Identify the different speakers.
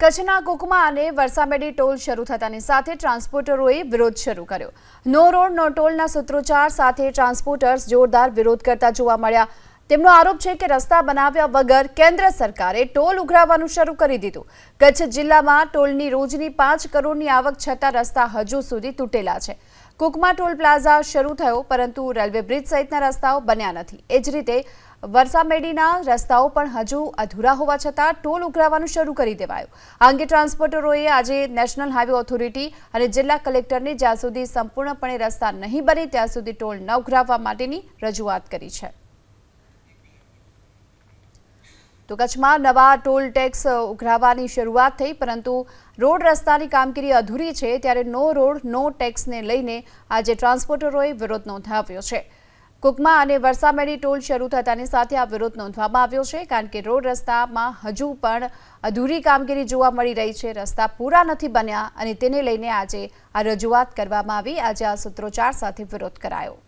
Speaker 1: કચ્છના કુકમા અને વરસામેડી ટોલ શરૂ થતાની સાથે ટ્રાન્સપોર્ટરોએ વિરોધ શરૂ કર્યો। નો રોડ નો ટોલના સૂત્રોચ્ચાર સાથે ટ્રાન્સપોર્ટર્સ જોરદાર વિરોધ કરતા જોવા મળ્યા। તેમનો આરોપ છે કે રસ્તા બનાવ્યા વગર કેન્દ્ર સરકારે ટોલ ઉઘરાવવાનું શરૂ કરી દીધું। કચ્છ જિલ્લામાં ટોલની રોજની 5 કરોડની આવક છતાં રસ્તા હજુ સુધી તૂટેલા છે। કુકમા ટોલ પ્લાઝા શરૂ થયો પરંતુ રેલવે બ્રિજ સહિતના રસ્તાઓ બન્યા નથી। એ જ રીતે વરસામેડીના રસ્તાઓ પણ હજુ અધૂરા હોવા છતાં ટોલ ઉઘરાવવાનું શરૂ કરી દેવાયું। આ અંગે ટ્રાન્સપોર્ટરોએ આજે નેશનલ હાઈવે ઓથોરિટી અને જિલ્લા કલેક્ટરને જ્યાં સુધી સંપૂર્ણપણે રસ્તા નહીં બને ત્યાં સુધી ટોલ ન ઉઘરાવવા માટેની રજૂઆત કરી છે। તો કચ્છમાં નવા ટોલ ટેક્સ ઉઘરાવવાની શરૂઆત થઈ પરંતુ રોડ રસ્તાની કામગીરી અધૂરી છે ત્યારે નો રોડ નો ટેક્સને લઈને આજે ટ્રાન્સપોર્ટરોએ વિરોધ નોંધાવ્યો છે। કુકમા અને વરસામેડી ટોલ શરૂ થતાની સાથે આ વિરોધ નોંધવામાં આવ્યો છે કારણ કે રોડ રસ્તામાં હજુ પણ અધૂરી કામગીરી જોવા મળી રહી છે। રસ્તા પૂરા નથી બન્યા અને તેને લઈને આજે આ રજૂઆત કરવામાં આવી। આજે આ સૂત્રોચ્ચાર સાથે વિરોધ કરાયો।